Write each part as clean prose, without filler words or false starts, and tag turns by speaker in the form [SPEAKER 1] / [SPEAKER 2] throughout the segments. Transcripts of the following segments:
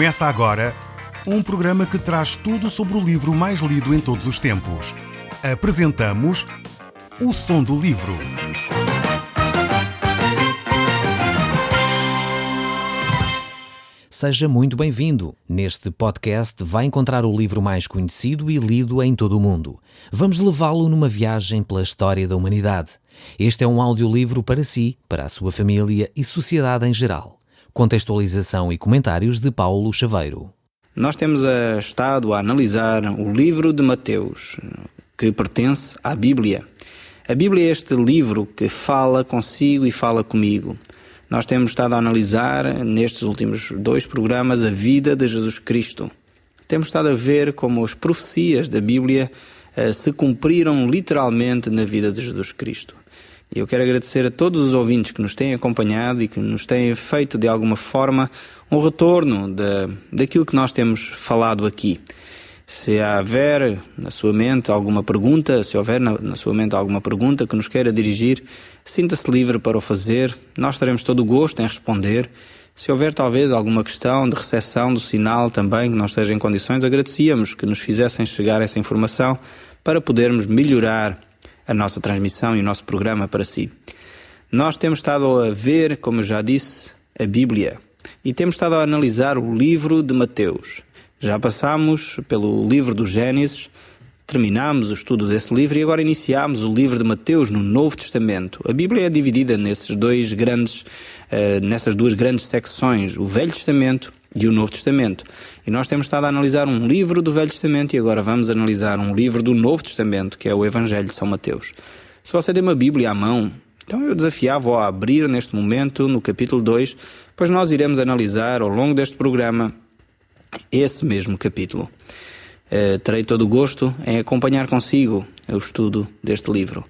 [SPEAKER 1] Começa agora um programa que traz tudo sobre o livro mais lido em todos os tempos. Apresentamos O Som do Livro.
[SPEAKER 2] Seja muito bem-vindo. Neste podcast vai encontrar o livro mais conhecido e lido em todo o mundo. Vamos levá-lo numa viagem pela história da humanidade. Este é um audiolivro para si, para a sua família e sociedade em geral. Contextualização e comentários de Paulo Chaveiro.
[SPEAKER 3] Nós temos estado a analisar o livro de Mateus, que pertence à Bíblia. A Bíblia é este livro que fala consigo e fala comigo. Nós temos estado a analisar, nestes últimos 2 programas, a vida de Jesus Cristo. Temos estado a ver como as profecias da Bíblia se cumpriram literalmente na vida de Jesus Cristo. E eu quero agradecer a todos os ouvintes que nos têm acompanhado e que nos têm feito, de alguma forma, um retorno daquilo que nós temos falado aqui. Se houver na sua mente alguma pergunta, que nos queira dirigir, sinta-se livre para o fazer. Nós teremos todo o gosto em responder. Se houver talvez alguma questão de recepção do sinal também, que não esteja em condições, agradecíamos que nos fizessem chegar essa informação para podermos melhorar a nossa transmissão e o nosso programa para si. Nós temos estado a ver, como eu já disse, a Bíblia. E temos estado a analisar o livro de Mateus. Já passámos pelo livro do Gênesis, terminámos o estudo desse livro e agora iniciámos o livro de Mateus no Novo Testamento. A Bíblia é dividida nessas 2 grandes secções, o Velho Testamento e o Novo Testamento. E nós temos estado a analisar um livro do Velho Testamento e agora vamos analisar um livro do Novo Testamento, que é o Evangelho de São Mateus. Se você tem uma Bíblia à mão, então eu desafiava-o a abrir neste momento no capítulo 2, pois nós iremos analisar ao longo deste programa esse mesmo capítulo. Terei todo o gosto em acompanhar consigo o estudo deste livro.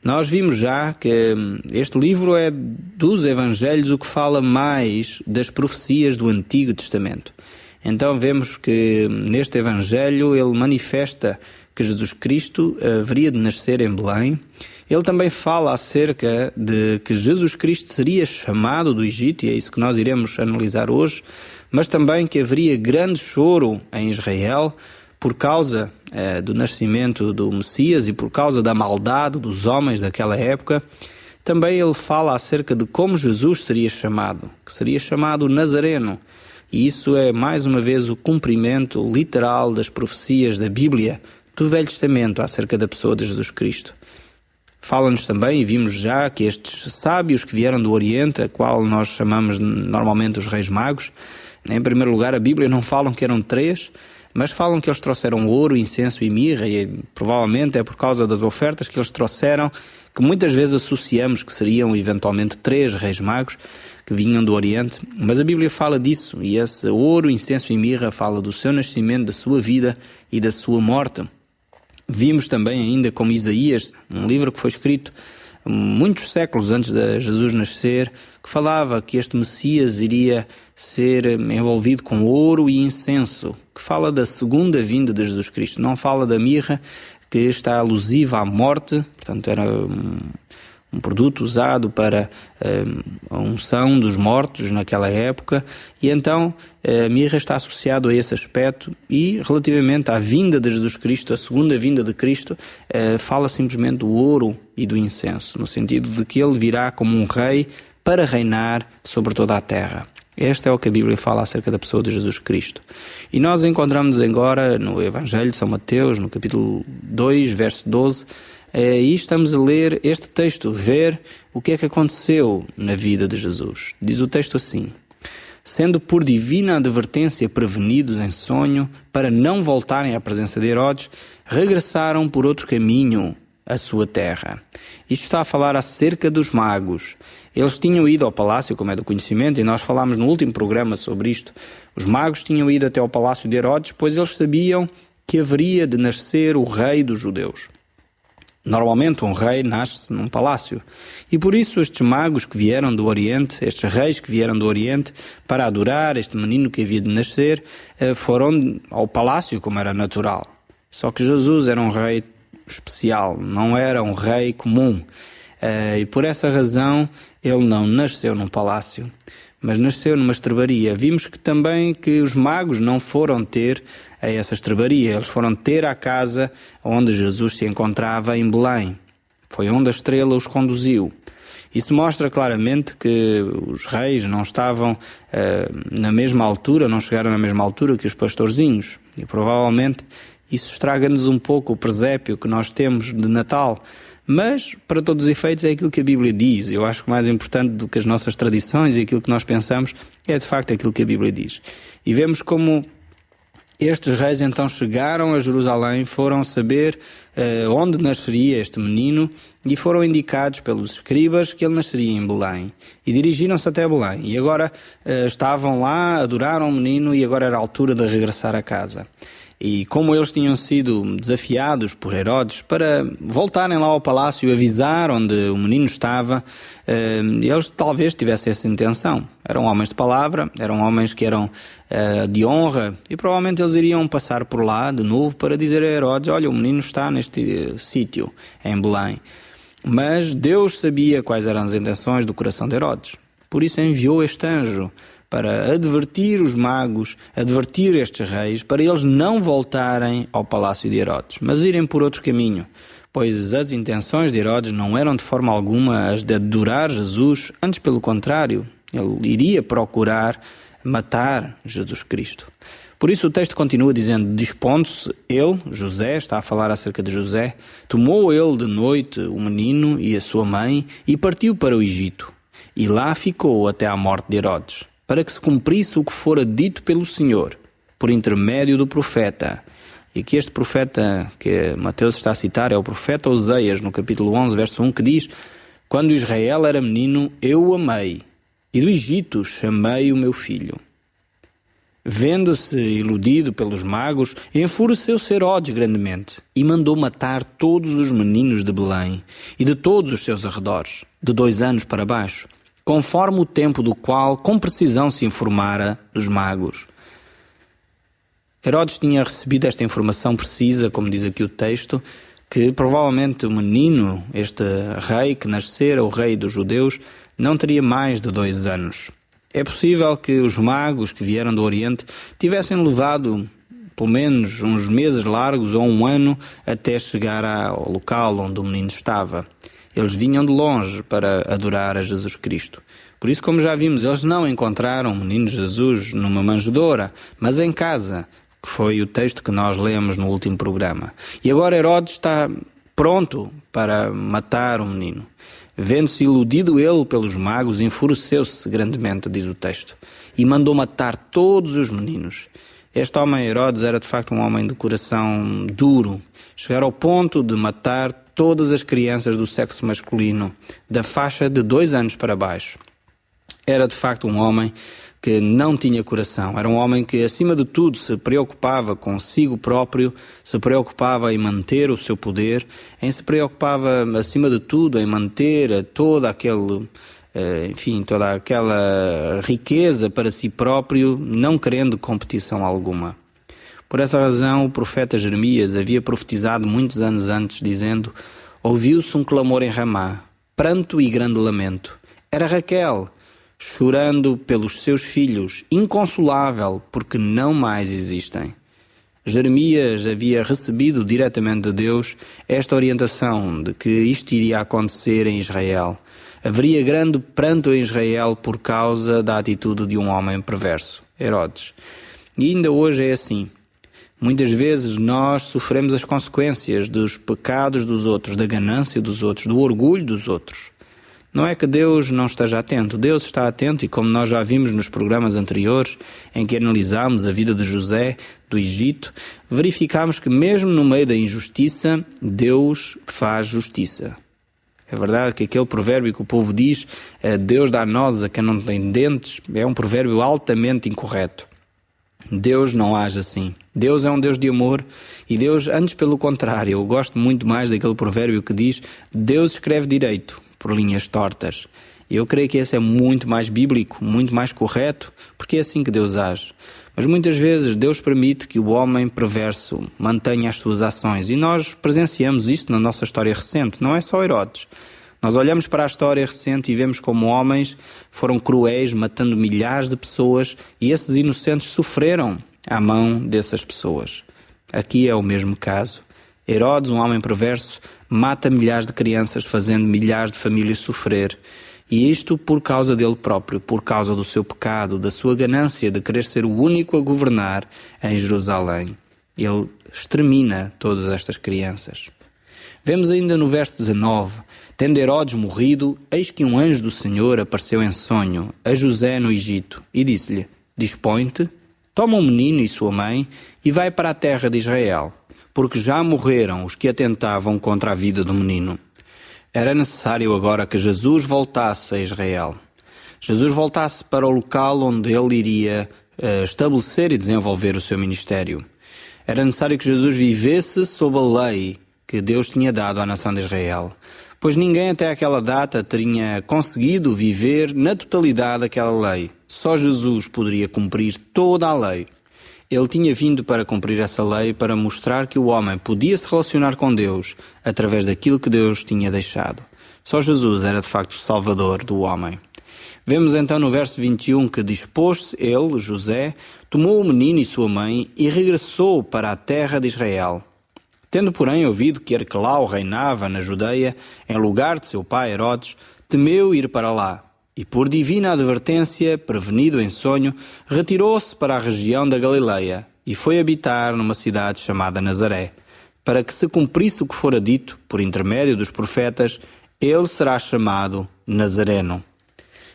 [SPEAKER 3] Nós vimos já que este livro é dos Evangelhos o que fala mais das profecias do Antigo Testamento. Então vemos que neste Evangelho ele manifesta que Jesus Cristo haveria de nascer em Belém. Ele também fala acerca de que Jesus Cristo seria chamado do Egito, e é isso que nós iremos analisar hoje, mas também que haveria grande choro em Israel por causa do nascimento do Messias e por causa da maldade dos homens daquela época. Também ele fala acerca de como Jesus seria chamado, que seria chamado Nazareno. E isso é, mais uma vez, o cumprimento literal das profecias da Bíblia, do Velho Testamento, acerca da pessoa de Jesus Cristo. Fala-nos também, e vimos já, que estes sábios que vieram do Oriente, a qual nós chamamos normalmente os Reis Magos, em primeiro lugar, a Bíblia não falam que eram 3, mas falam que eles trouxeram ouro, incenso e mirra, e provavelmente é por causa das ofertas que eles trouxeram, que muitas vezes associamos que seriam eventualmente 3 Reis Magos que vinham do Oriente. Mas a Bíblia fala disso, e esse ouro, incenso e mirra fala do seu nascimento, da sua vida e da sua morte. Vimos também ainda como Isaías, um livro que foi escrito muitos séculos antes de Jesus nascer, que falava que este Messias iria ser envolvido com ouro e incenso, que fala da segunda vinda de Jesus Cristo. Não fala da mirra, que está alusiva à morte, portanto era um produto usado para a unção dos mortos naquela época, e então a mirra está associada a esse aspecto. E relativamente à vinda de Jesus Cristo, a segunda vinda de Cristo, fala simplesmente do ouro e do incenso, no sentido de que ele virá como um rei para reinar sobre toda a terra. Este é o que a Bíblia fala acerca da pessoa de Jesus Cristo. E nós encontramos agora no Evangelho de São Mateus, no capítulo 2, verso 12, e estamos a ler este texto, ver o que é que aconteceu na vida de Jesus. Diz o texto assim: sendo por divina advertência prevenidos em sonho, para não voltarem à presença de Herodes, regressaram por outro caminho à sua terra. Isto está a falar acerca dos magos. Eles tinham ido ao palácio, como é do conhecimento, e nós falámos no último programa sobre isto. Os magos tinham ido até ao palácio de Herodes, pois eles sabiam que haveria de nascer o rei dos judeus. Normalmente um rei nasce num palácio, e por isso estes magos que vieram do Oriente, estes reis que vieram do Oriente para adorar este menino que havia de nascer, foram ao palácio como era natural. Só que Jesus era um rei especial, não era um rei comum, e por essa razão ele não nasceu num palácio, mas nasceu numa estrebaria. Vimos que também que os magos não foram ter a essa estrebaria, eles foram ter à casa onde Jesus se encontrava em Belém. Foi onde a estrela os conduziu. Isso mostra claramente que os reis não estavam na mesma altura, não chegaram na mesma altura que os pastorzinhos. E provavelmente isso estraga-nos um pouco o presépio que nós temos de Natal. Mas, para todos os efeitos, é aquilo que a Bíblia diz. Eu acho que mais importante do que as nossas tradições e aquilo que nós pensamos é, de facto, aquilo que a Bíblia diz. E vemos como estes reis então chegaram a Jerusalém, foram saber onde nasceria este menino e foram indicados pelos escribas que ele nasceria em Belém. E dirigiram-se até Belém. E agora estavam lá, adoraram o menino e agora era a altura de regressar a casa. E como eles tinham sido desafiados por Herodes para voltarem lá ao palácio e avisar onde o menino estava, eles talvez tivessem essa intenção. Eram homens de palavra, eram homens que eram de honra e provavelmente eles iriam passar por lá de novo para dizer a Herodes: olha, o menino está neste sítio, em Belém. Mas Deus sabia quais eram as intenções do coração de Herodes. Por isso enviou este anjo para advertir os magos, advertir estes reis, para eles não voltarem ao palácio de Herodes, mas irem por outro caminho, pois as intenções de Herodes não eram de forma alguma as de adorar Jesus, antes pelo contrário, ele iria procurar matar Jesus Cristo. Por isso o texto continua dizendo: dispondo-se ele, José, está a falar acerca de José, tomou ele de noite o menino e a sua mãe e partiu para o Egito, e lá ficou até à morte de Herodes, para que se cumprisse o que fora dito pelo Senhor, por intermédio do profeta. E aqui este profeta que Mateus está a citar é o profeta Oseias, no capítulo 11, verso 1, que diz: quando Israel era menino, eu o amei, e do Egito chamei o meu filho. Vendo-se iludido pelos magos, enfureceu-se Herodes grandemente, e mandou matar todos os meninos de Belém, e de todos os seus arredores, de 2 anos para baixo, conforme o tempo do qual com precisão se informara dos magos. Herodes tinha recebido esta informação precisa, como diz aqui o texto, que provavelmente o menino, este rei que nascera, o rei dos judeus, não teria mais de 2 anos. É possível que os magos que vieram do Oriente tivessem levado pelo menos uns meses largos ou 1 ano até chegar ao local onde o menino estava. Eles vinham de longe para adorar a Jesus Cristo. Por isso, como já vimos, eles não encontraram o menino Jesus numa manjedoura, mas em casa, que foi o texto que nós lemos no último programa. E agora Herodes está pronto para matar o menino. Vendo-se iludido ele pelos magos, enfureceu-se grandemente, diz o texto, e mandou matar todos os meninos. Este homem, Herodes, era de facto um homem de coração duro. Chegar ao ponto de matar todas as crianças do sexo masculino, da faixa de 2 anos para baixo. Era de facto um homem que não tinha coração. Era um homem que, acima de tudo, se preocupava consigo próprio, se preocupava em manter o seu poder, se preocupava, acima de tudo, em manter toda aquela riqueza para si próprio, não querendo competição alguma. Por essa razão, o profeta Jeremias havia profetizado muitos anos antes, dizendo: ouviu-se um clamor em Ramá, pranto e grande lamento. Era Raquel, chorando pelos seus filhos, inconsolável, porque não mais existem. Jeremias havia recebido diretamente de Deus esta orientação de que isto iria acontecer em Israel. Haveria grande pranto em Israel por causa da atitude de um homem perverso, Herodes. E ainda hoje é assim. Muitas vezes nós sofremos as consequências dos pecados dos outros, da ganância dos outros, do orgulho dos outros. Não é que Deus não esteja atento, Deus está atento, e como nós já vimos nos programas anteriores, em que analisámos a vida de José, do Egito, verificámos que mesmo no meio da injustiça, Deus faz justiça. É verdade que aquele provérbio que o povo diz, Deus dá nozes a quem não tem dentes, é um provérbio altamente incorreto. Deus não age assim. Deus é um Deus de amor e Deus, antes pelo contrário, eu gosto muito mais daquele provérbio que diz: Deus escreve direito por linhas tortas. Eu creio que esse é muito mais bíblico, muito mais correto, porque é assim que Deus age. Mas muitas vezes Deus permite que o homem perverso mantenha as suas ações, e nós presenciamos isto na nossa história recente. Não é só Herodes. Nós olhamos para a história recente e vemos como homens foram cruéis, matando milhares de pessoas, e esses inocentes sofreram à mão dessas pessoas. Aqui é o mesmo caso. Herodes, um homem perverso, mata milhares de crianças, fazendo milhares de famílias sofrer. E isto por causa dele próprio, por causa do seu pecado, da sua ganância de querer ser o único a governar em Jerusalém. Ele extermina todas estas crianças. Vemos ainda no verso 19: tendo Herodes morrido, eis que um anjo do Senhor apareceu em sonho a José no Egito e disse-lhe: dispõe-te, toma um menino e sua mãe e vai para a terra de Israel, porque já morreram os que atentavam contra a vida do menino. Era necessário agora que Jesus voltasse a Israel. Jesus voltasse para o local onde ele iria estabelecer e desenvolver o seu ministério. Era necessário que Jesus vivesse sob a lei que Deus tinha dado à nação de Israel, pois ninguém até aquela data tinha conseguido viver na totalidade aquela lei. Só Jesus poderia cumprir toda a lei. Ele tinha vindo para cumprir essa lei, para mostrar que o homem podia se relacionar com Deus através daquilo que Deus tinha deixado. Só Jesus era de facto o Salvador do homem. Vemos então no verso 21 que dispôs-se ele, José, tomou o menino e sua mãe e regressou para a terra de Israel. Tendo, porém, ouvido que Arquelau reinava na Judeia, em lugar de seu pai Herodes, temeu ir para lá. E por divina advertência, prevenido em sonho, retirou-se para a região da Galileia e foi habitar numa cidade chamada Nazaré, para que se cumprisse o que fora dito, por intermédio dos profetas: ele será chamado Nazareno.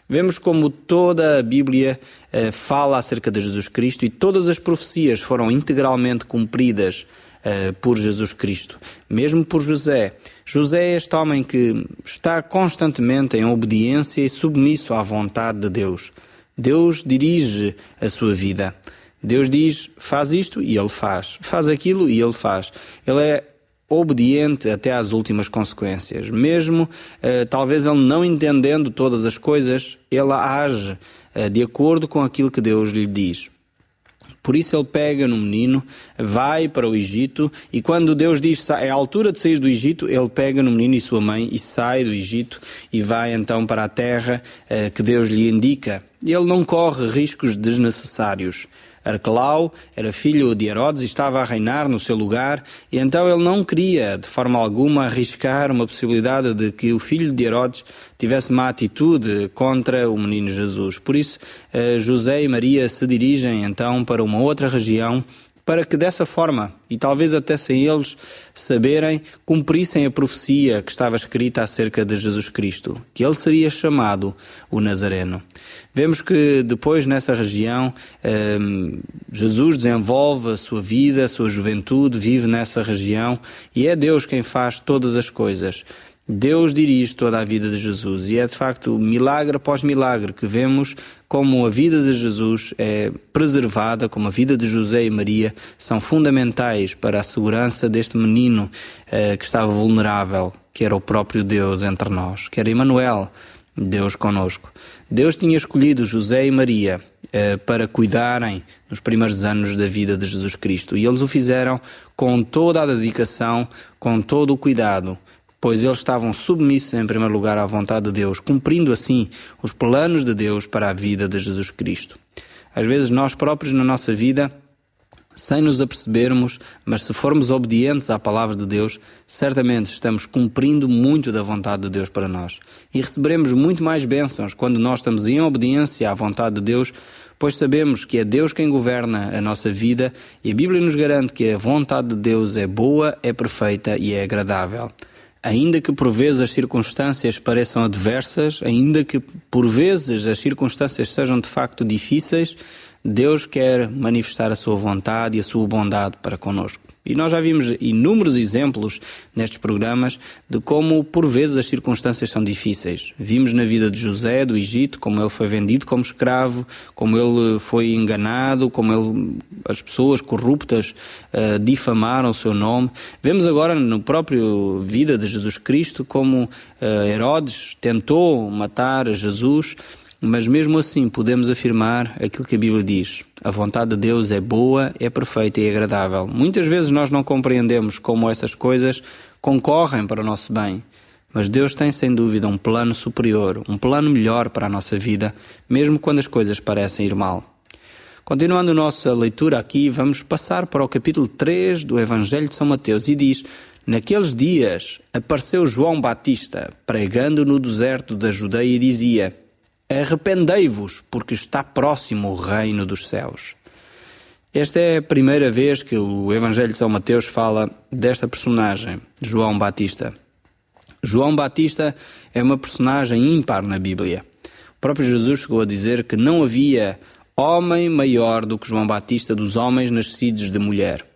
[SPEAKER 3] Vemos como toda a Bíblia fala acerca de Jesus Cristo e todas as profecias foram integralmente cumpridas por Jesus Cristo, mesmo por José. José é este homem que está constantemente em obediência e submisso à vontade de Deus. Deus dirige a sua vida. Deus diz: faz isto e ele faz aquilo e ele faz. Ele é obediente até às últimas consequências. Mesmo talvez ele não entendendo todas as coisas, ele age de acordo com aquilo que Deus lhe diz. Por isso ele pega no menino, vai para o Egito, e quando Deus diz é a altura de sair do Egito, ele pega no menino e sua mãe e sai do Egito e vai então para a terra que Deus lhe indica. Ele não corre riscos desnecessários. Arquelau era filho de Herodes e estava a reinar no seu lugar, e então ele não queria de forma alguma arriscar uma possibilidade de que o filho de Herodes tivesse má atitude contra o menino Jesus. Por isso, José e Maria se dirigem então para uma outra região, para que dessa forma, e talvez até sem eles saberem, cumprissem a profecia que estava escrita acerca de Jesus Cristo, que ele seria chamado o Nazareno. Vemos que depois nessa região Jesus desenvolve a sua vida, a sua juventude, vive nessa região, e é Deus quem faz todas as coisas. Deus dirige toda a vida de Jesus, e é de facto milagre após milagre que vemos como a vida de Jesus é preservada, como a vida de José e Maria são fundamentais para a segurança deste menino que estava vulnerável, que era o próprio Deus entre nós, que era Emmanuel, Deus conosco. Deus tinha escolhido José e Maria para cuidarem nos primeiros anos da vida de Jesus Cristo, e eles o fizeram com toda a dedicação, com todo o cuidado, pois eles estavam submissos em primeiro lugar à vontade de Deus, cumprindo assim os planos de Deus para a vida de Jesus Cristo. Às vezes nós próprios na nossa vida, sem nos apercebermos, mas se formos obedientes à palavra de Deus, certamente estamos cumprindo muito da vontade de Deus para nós. E receberemos muito mais bênçãos quando nós estamos em obediência à vontade de Deus, pois sabemos que é Deus quem governa a nossa vida, e a Bíblia nos garante que a vontade de Deus é boa, é perfeita e é agradável. Ainda que por vezes as circunstâncias pareçam adversas, ainda que por vezes as circunstâncias sejam de facto difíceis, Deus quer manifestar a sua vontade e a sua bondade para connosco. E nós já vimos inúmeros exemplos nestes programas de como por vezes as circunstâncias são difíceis. Vimos na vida de José, do Egito, como ele foi vendido como escravo, como ele foi enganado, como as pessoas corruptas difamaram o seu nome. Vemos agora na própria vida de Jesus Cristo como Herodes tentou matar Jesus, mas mesmo assim podemos afirmar aquilo que a Bíblia diz. A vontade de Deus é boa, é perfeita e agradável. Muitas vezes nós não compreendemos como essas coisas concorrem para o nosso bem, Mas Deus tem sem dúvida um plano superior, um plano melhor para a nossa vida, mesmo quando as coisas parecem ir mal. Continuando a nossa leitura aqui, vamos passar para o capítulo 3 do Evangelho de São Mateus e diz: naqueles dias apareceu João Batista, pregando no deserto da Judeia e dizia: arrependei-vos, porque está próximo o reino dos céus. Esta é a primeira vez que o Evangelho de São Mateus fala desta personagem, João Batista. João Batista é uma personagem ímpar na Bíblia. O próprio Jesus chegou a dizer que não havia homem maior do que João Batista dos homens nascidos de mulher.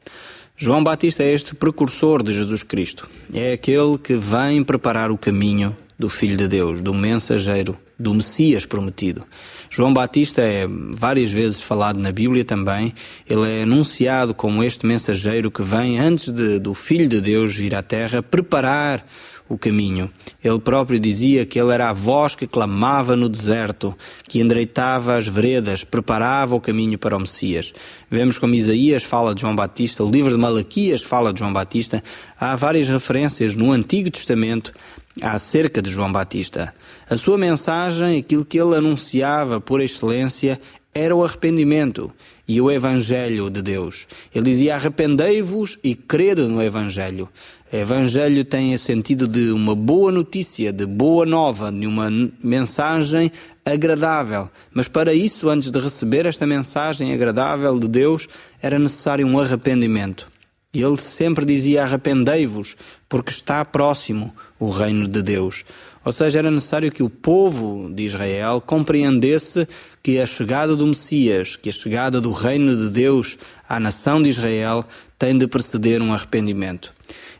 [SPEAKER 3] João Batista é este precursor de Jesus Cristo. É aquele que vem preparar o caminho do Filho de Deus, do mensageiro, do Messias prometido. João Batista é várias vezes falado na Bíblia também. Ele é anunciado como este mensageiro que vem antes do Filho de Deus vir à terra preparar o caminho. Ele próprio dizia que ele era a voz que clamava no deserto, que endireitava as veredas, preparava o caminho para o Messias. Vemos como Isaías fala de João Batista, o livro de Malaquias fala de João Batista. Há várias referências no Antigo Testamento acerca de João Batista. A sua mensagem, aquilo que ele anunciava por excelência, era o arrependimento e o Evangelho de Deus. Ele dizia: arrependei-vos e crede no Evangelho. O Evangelho tem o sentido de uma boa notícia, de boa nova, de uma mensagem agradável. Mas para isso, antes de receber esta mensagem agradável de Deus, era necessário um arrependimento. E ele sempre dizia: arrependei-vos, porque está próximo o reino de Deus. Ou seja, era necessário que o povo de Israel compreendesse que a chegada do Messias, que a chegada do reino de Deus à nação de Israel tem de preceder um arrependimento.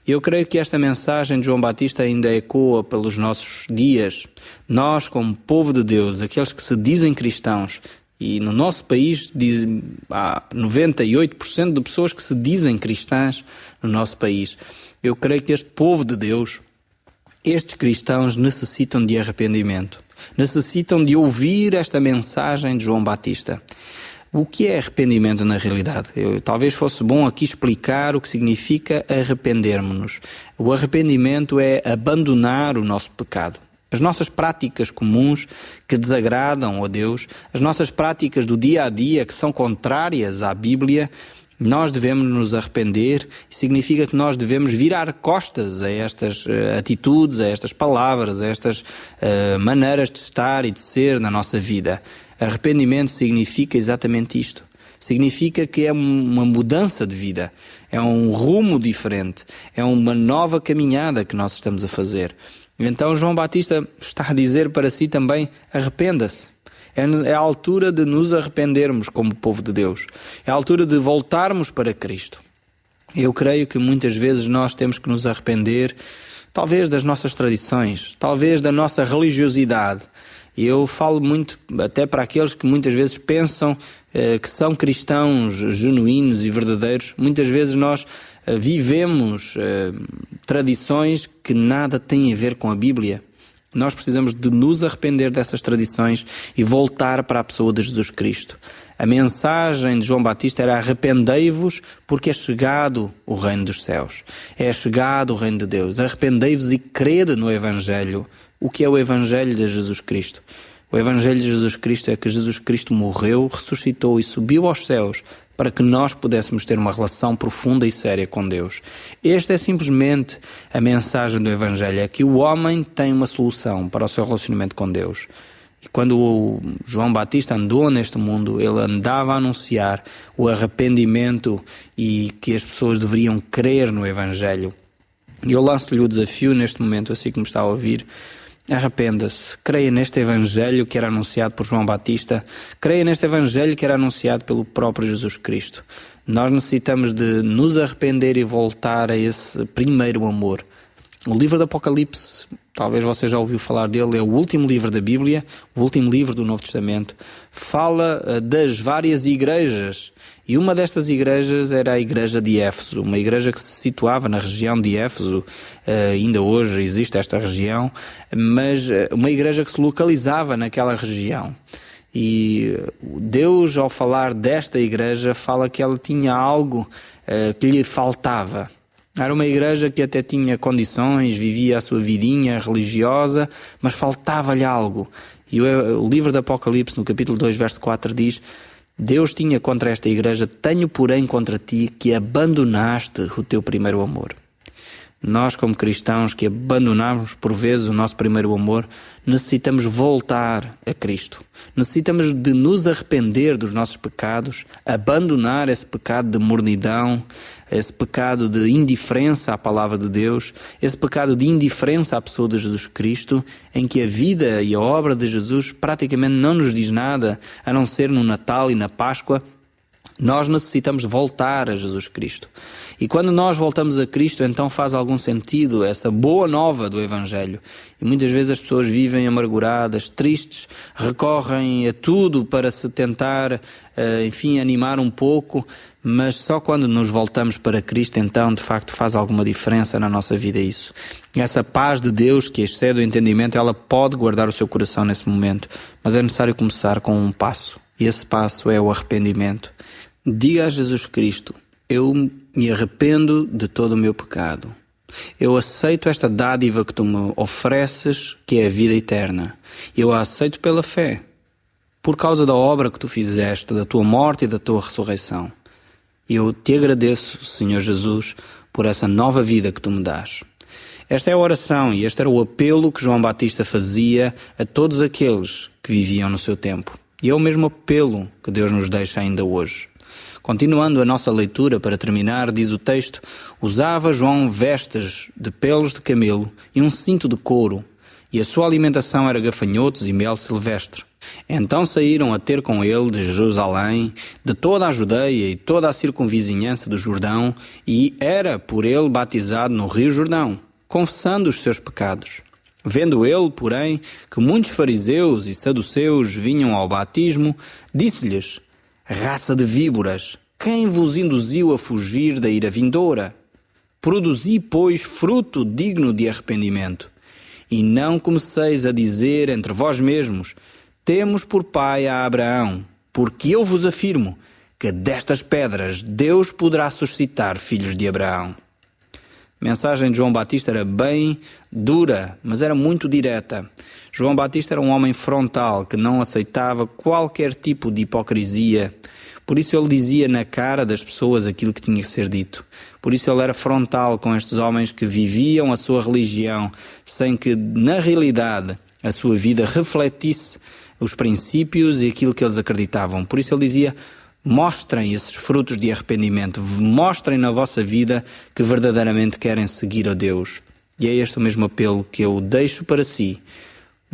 [SPEAKER 3] Eu creio que esta mensagem de João Batista ainda ecoa pelos nossos dias. Nós, como povo de Deus, aqueles que se dizem cristãos, e no nosso país há 98% de pessoas que se dizem cristãs no nosso país. Eu creio que este povo de Deus, estes cristãos necessitam de arrependimento. Necessitam de ouvir esta mensagem de João Batista. O que é arrependimento na realidade? Talvez fosse bom aqui explicar o que significa arrependermos-nos. O arrependimento é abandonar o nosso pecado. As nossas práticas comuns que desagradam a Deus, as nossas práticas do dia a dia que são contrárias à Bíblia, nós devemos nos arrepender. Significa que nós devemos virar costas a estas atitudes, a estas palavras, a estas maneiras de estar e de ser na nossa vida. Arrependimento significa exatamente isto. Significa que é uma mudança de vida, é um rumo diferente, é uma nova caminhada que nós estamos a fazer. Então João Batista está a dizer para si também: arrependa-se. É a altura de nos arrependermos como povo de Deus. É a altura de voltarmos para Cristo. Eu creio que muitas vezes nós temos que nos arrepender, talvez das nossas tradições, talvez da nossa religiosidade. E eu falo muito até para aqueles que muitas vezes pensam que são cristãos genuínos e verdadeiros. Muitas vezes nós vivemos tradições que nada têm a ver com a Bíblia. Nós precisamos de nos arrepender dessas tradições e voltar para a pessoa de Jesus Cristo. A mensagem de João Batista era: arrependei-vos, porque é chegado o reino dos céus. É chegado o reino de Deus. Arrependei-vos e crede no Evangelho. O que é o Evangelho de Jesus Cristo? O Evangelho de Jesus Cristo é que Jesus Cristo morreu, ressuscitou e subiu aos céus para que nós pudéssemos ter uma relação profunda e séria com Deus. Esta é simplesmente a mensagem do Evangelho, é que o homem tem uma solução para o seu relacionamento com Deus. E quando o João Batista andou neste mundo, ele andava a anunciar o arrependimento e que as pessoas deveriam crer no Evangelho. E eu lanço-lhe o desafio neste momento, assim que me está a ouvir: arrependa-se, creia neste Evangelho que era anunciado por João Batista, creia neste Evangelho que era anunciado pelo próprio Jesus Cristo. Nós necessitamos de nos arrepender e voltar a esse primeiro amor. O livro do Apocalipse, talvez você já ouviu falar dele, é o último livro da Bíblia, o último livro do Novo Testamento. Fala das várias igrejas, e uma destas igrejas era a igreja de Éfeso, uma igreja que se situava na região de Éfeso. Ainda hoje existe esta região, mas uma igreja que se localizava naquela região. E Deus, ao falar desta igreja, fala que ela tinha algo que lhe faltava. Era uma igreja que até tinha condições, vivia a sua vidinha religiosa, mas faltava-lhe algo. E o livro do Apocalipse, no capítulo 2, verso 4, diz: Deus tinha contra esta igreja: tenho, porém, contra ti que abandonaste o teu primeiro amor. Nós, como cristãos que abandonamos por vezes o nosso primeiro amor, necessitamos voltar a Cristo. Necessitamos de nos arrepender dos nossos pecados, abandonar esse pecado de mornidão, esse pecado de indiferença à palavra de Deus, esse pecado de indiferença à pessoa de Jesus Cristo, em que a vida e a obra de Jesus praticamente não nos diz nada, a não ser no Natal e na Páscoa. Nós necessitamos voltar a Jesus Cristo. E quando nós voltamos a Cristo, então faz algum sentido essa boa nova do Evangelho. E muitas vezes as pessoas vivem amarguradas, tristes, recorrem a tudo para se tentar, animar um pouco, mas só quando nos voltamos para Cristo, então, de facto, faz alguma diferença na nossa vida isso. Essa paz de Deus, que excede o entendimento, ela pode guardar o seu coração nesse momento, mas é necessário começar com um passo. E esse passo é o arrependimento. Diga a Jesus Cristo: eu me arrependo de todo o meu pecado. Eu aceito esta dádiva que tu me ofereces, que é a vida eterna. Eu a aceito pela fé, por causa da obra que tu fizeste, da tua morte e da tua ressurreição. Eu te agradeço, Senhor Jesus, por essa nova vida que tu me dás. Esta é a oração e este era o apelo que João Batista fazia a todos aqueles que viviam no seu tempo. E é o mesmo apelo que Deus nos deixa ainda hoje. Continuando a nossa leitura, para terminar, diz o texto: usava João vestes de pelos de camelo e um cinto de couro, e a sua alimentação era gafanhotos e mel silvestre. Então saíram a ter com ele de Jerusalém, de toda a Judeia e toda a circunvizinhança do Jordão, e era por ele batizado no rio Jordão, confessando os seus pecados. Vendo ele, porém, que muitos fariseus e saduceus vinham ao batismo, disse-lhes: raça de víboras, quem vos induziu a fugir da ira vindoura? Produzi, pois, fruto digno de arrependimento. E não comeceis a dizer entre vós mesmos: temos por pai a Abraão, porque eu vos afirmo que destas pedras Deus poderá suscitar filhos de Abraão. A mensagem de João Batista era bem dura, mas era muito direta. João Batista era um homem frontal que não aceitava qualquer tipo de hipocrisia. Por isso ele dizia na cara das pessoas aquilo que tinha que ser dito. Por isso ele era frontal com estes homens que viviam a sua religião sem que, na realidade, a sua vida refletisse os princípios e aquilo que eles acreditavam. Por isso ele dizia: mostrem esses frutos de arrependimento, mostrem na vossa vida que verdadeiramente querem seguir a Deus. E é este o mesmo apelo que eu deixo para si.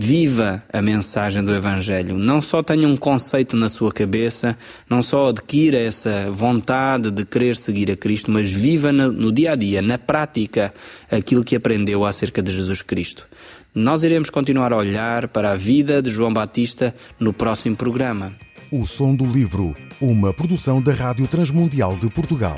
[SPEAKER 3] Viva a mensagem do Evangelho. Não só tenha um conceito na sua cabeça, não só adquira essa vontade de querer seguir a Cristo, mas viva no dia a dia, na prática, aquilo que aprendeu acerca de Jesus Cristo. Nós iremos continuar a olhar para a vida de João Batista no próximo programa.
[SPEAKER 1] O Som do Livro, uma produção da Rádio Transmundial de Portugal.